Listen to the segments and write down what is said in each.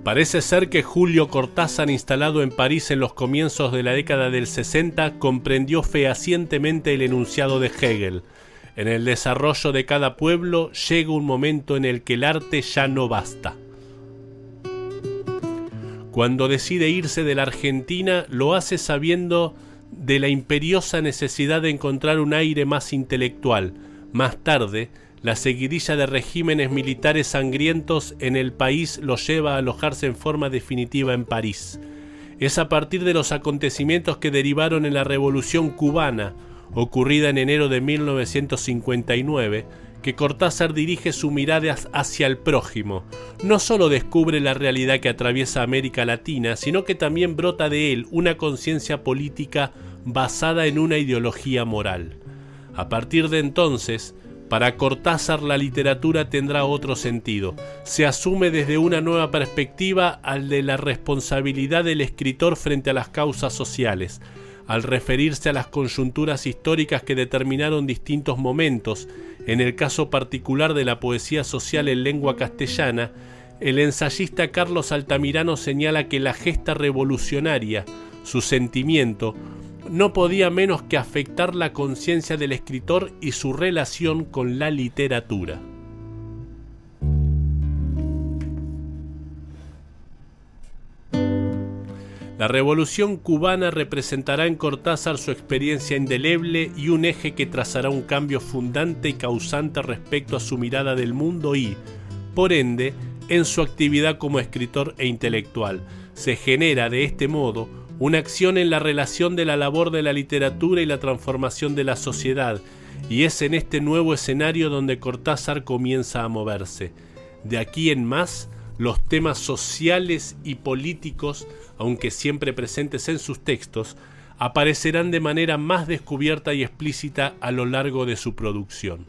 Parece ser que Julio Cortázar, instalado en París en los comienzos de la década del 60, comprendió fehacientemente el enunciado de Hegel. En el desarrollo de cada pueblo llega un momento en el que el arte ya no basta. Cuando decide irse de la Argentina, lo hace sabiendo de la imperiosa necesidad de encontrar un aire más intelectual. Más tarde, la seguidilla de regímenes militares sangrientos en el país lo lleva a alojarse en forma definitiva en París. Es a partir de los acontecimientos que derivaron en la Revolución Cubana, ocurrida en enero de 1959, que Cortázar dirige su mirada hacia el prójimo. No solo descubre la realidad que atraviesa América Latina, sino que también brota de él una conciencia política basada en una ideología moral. A partir de entonces, para Cortázar la literatura tendrá otro sentido. Se asume desde una nueva perspectiva al de la responsabilidad del escritor frente a las causas sociales. Al referirse a las coyunturas históricas que determinaron distintos momentos, en el caso particular de la poesía social en lengua castellana, el ensayista Carlos Altamirano señala que la gesta revolucionaria, su sentimiento, no podía menos que afectar la conciencia del escritor y su relación con la literatura. La Revolución Cubana representará en Cortázar su experiencia indeleble y un eje que trazará un cambio fundante y causante respecto a su mirada del mundo y, por ende, en su actividad como escritor e intelectual. Se genera de este modo una acción en la relación de la labor de la literatura y la transformación de la sociedad, y es en este nuevo escenario donde Cortázar comienza a moverse. De aquí en más, los temas sociales y políticos, aunque siempre presentes en sus textos, aparecerán de manera más descubierta y explícita a lo largo de su producción.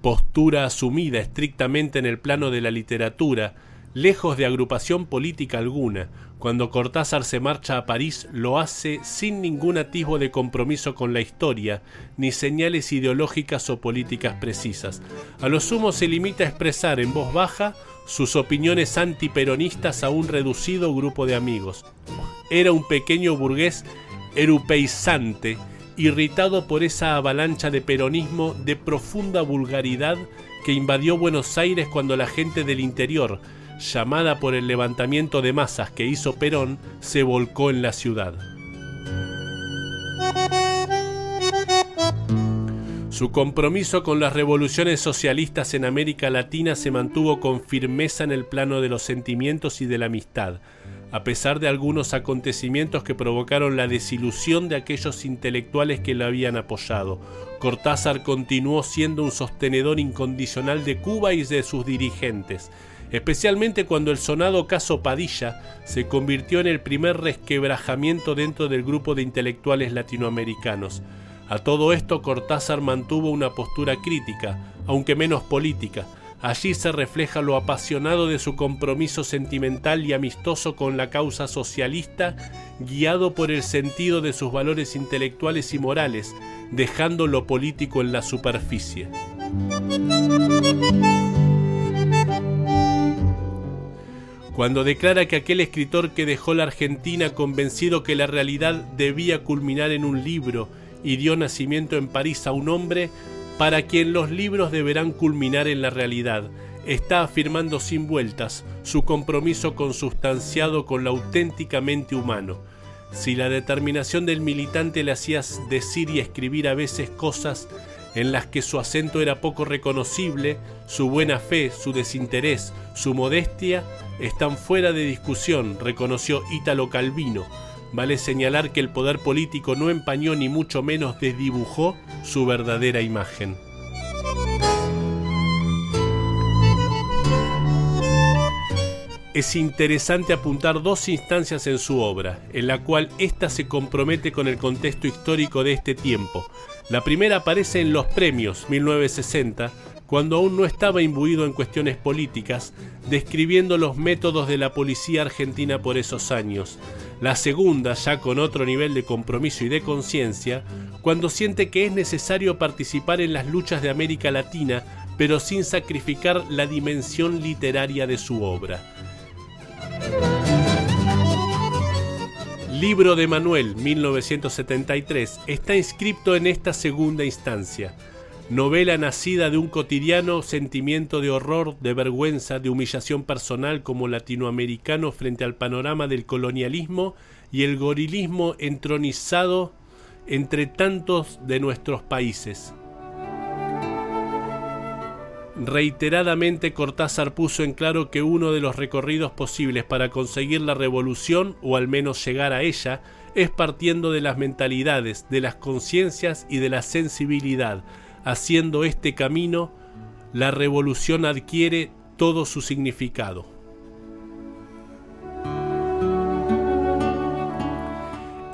Postura asumida estrictamente en el plano de la literatura, lejos de agrupación política alguna, cuando Cortázar se marcha a París lo hace sin ningún atisbo de compromiso con la historia, ni señales ideológicas o políticas precisas. A lo sumo se limita a expresar en voz baja sus opiniones antiperonistas a un reducido grupo de amigos. Era un pequeño burgués europeizante, irritado por esa avalancha de peronismo de profunda vulgaridad que invadió Buenos Aires cuando la gente del interior, llamada por el levantamiento de masas que hizo Perón, se volcó en la ciudad. Su compromiso con las revoluciones socialistas en América Latina se mantuvo con firmeza en el plano de los sentimientos y de la amistad, a pesar de algunos acontecimientos que provocaron la desilusión de aquellos intelectuales que lo habían apoyado. Cortázar continuó siendo un sostenedor incondicional de Cuba y de sus dirigentes, especialmente cuando el sonado caso Padilla se convirtió en el primer resquebrajamiento dentro del grupo de intelectuales latinoamericanos. A todo esto Cortázar mantuvo una postura crítica, aunque menos política. Allí se refleja lo apasionado de su compromiso sentimental y amistoso con la causa socialista, guiado por el sentido de sus valores intelectuales y morales, dejando lo político en la superficie. Cuando declara que aquel escritor que dejó la Argentina convencido que la realidad debía culminar en un libro y dio nacimiento en París a un hombre para quien los libros deberán culminar en la realidad, está afirmando sin vueltas su compromiso consustanciado con lo auténticamente humano. Si la determinación del militante le hacía decir y escribir a veces cosas en las que su acento era poco reconocible, su buena fe, su desinterés, su modestia están fuera de discusión, reconoció Ítalo Calvino. Vale señalar que el poder político no empañó ni mucho menos desdibujó su verdadera imagen. Es interesante apuntar dos instancias en su obra, en la cual ésta se compromete con el contexto histórico de este tiempo. La primera aparece en Los Premios, 1960, cuando aún no estaba imbuido en cuestiones políticas, describiendo los métodos de la policía argentina por esos años. La segunda, ya con otro nivel de compromiso y de conciencia, cuando siente que es necesario participar en las luchas de América Latina pero sin sacrificar la dimensión literaria de su obra. Libro de Manuel, 1973, está inscripto en esta segunda instancia. Novela nacida de un cotidiano sentimiento de horror, de vergüenza, de humillación personal como latinoamericano frente al panorama del colonialismo y el gorilismo entronizado entre tantos de nuestros países. Reiteradamente Cortázar puso en claro que uno de los recorridos posibles para conseguir la revolución, o al menos llegar a ella, es partiendo de las mentalidades, de las conciencias y de la sensibilidad. Haciendo este camino, la revolución adquiere todo su significado.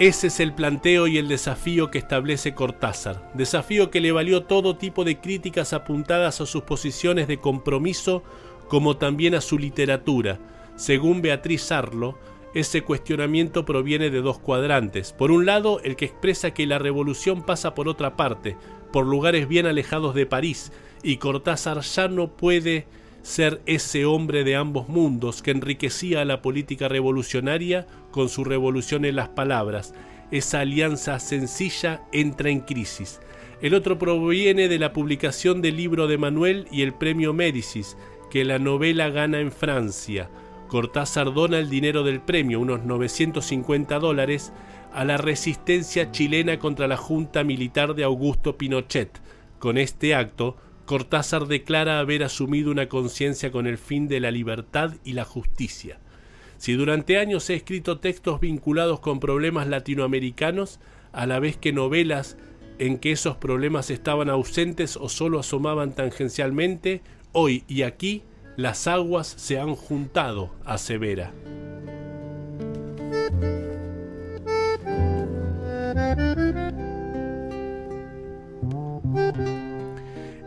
Ese es el planteo y el desafío que establece Cortázar, desafío que le valió todo tipo de críticas apuntadas a sus posiciones de compromiso, como también a su literatura. Según Beatriz Arlo, ese cuestionamiento proviene de dos cuadrantes. Por un lado, el que expresa que la revolución pasa por otra parte, por lugares bien alejados de París, y Cortázar ya no puede ser ese hombre de ambos mundos que enriquecía a la política revolucionaria con su revolución en las palabras. Esa alianza sencilla entra en crisis. El otro proviene de la publicación del Libro de Manuel y el premio Médicis, que la novela gana en Francia. Cortázar dona el dinero del premio, unos $950, a la resistencia chilena contra la junta militar de Augusto Pinochet. Con este acto, Cortázar declara haber asumido una conciencia con el fin de la libertad y la justicia. Si durante años he escrito textos vinculados con problemas latinoamericanos, a la vez que novelas en que esos problemas estaban ausentes o solo asomaban tangencialmente, hoy y aquí las aguas se han juntado, asevera.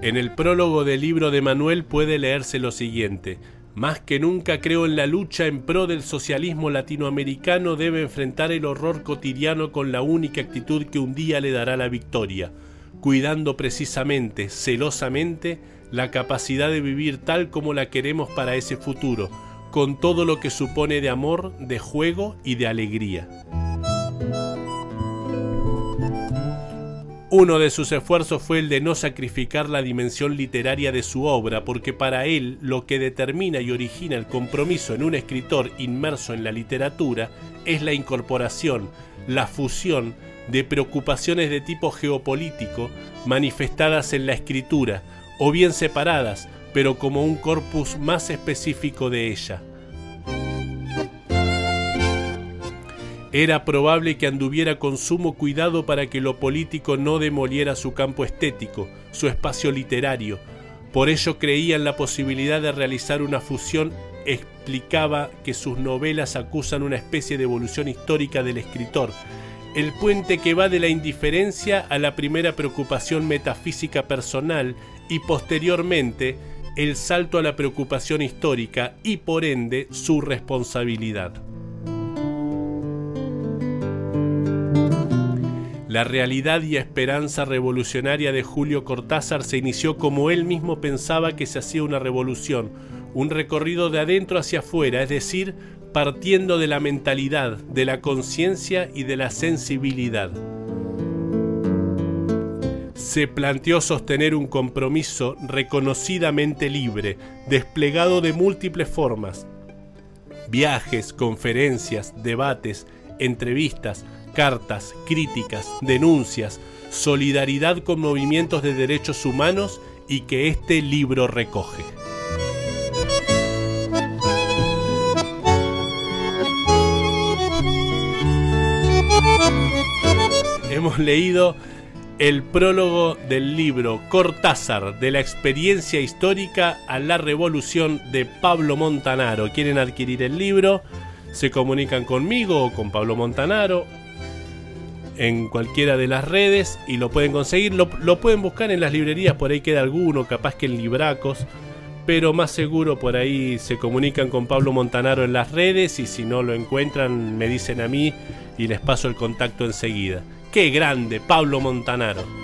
En el prólogo del Libro de Manuel puede leerse lo siguiente: más que nunca creo en la lucha en pro del socialismo latinoamericano debe enfrentar el horror cotidiano con la única actitud que un día le dará la victoria, cuidando precisamente, celosamente, la capacidad de vivir tal como la queremos para ese futuro, con todo lo que supone de amor, de juego y de alegría. Uno de sus esfuerzos fue el de no sacrificar la dimensión literaria de su obra, porque para él lo que determina y origina el compromiso en un escritor inmerso en la literatura es la incorporación, la fusión de preocupaciones de tipo geopolítico manifestadas en la escritura, o bien separadas, pero como un corpus más específico de ella. Era probable que anduviera con sumo cuidado para que lo político no demoliera su campo estético, su espacio literario. Por ello creía en la posibilidad de realizar una fusión. Explicaba que sus novelas acusan una especie de evolución histórica del escritor, el puente que va de la indiferencia a la primera preocupación metafísica personal y posteriormente el salto a la preocupación histórica y por ende su responsabilidad. La realidad y esperanza revolucionaria de Julio Cortázar se inició como él mismo pensaba que se hacía una revolución, un recorrido de adentro hacia afuera, es decir, partiendo de la mentalidad, de la conciencia y de la sensibilidad. Se planteó sostener un compromiso reconocidamente libre, desplegado de múltiples formas: viajes, conferencias, debates, entrevistas, cartas, críticas, denuncias, solidaridad con movimientos de derechos humanos, y que este libro recoge. Hemos leído el prólogo del libro Cortázar, de la experiencia histórica a la revolución, de Pablo Montanaro. ¿Quieren adquirir el libro? Se comunican conmigo o con Pablo Montanaro en cualquiera de las redes y lo pueden conseguir. Lo pueden buscar en las librerías, por ahí queda alguno, capaz que en Libracos, pero más seguro por ahí se comunican con Pablo Montanaro en las redes, y si no lo encuentran me dicen a mí y les paso el contacto enseguida. ¡Qué grande, Pablo Montanaro!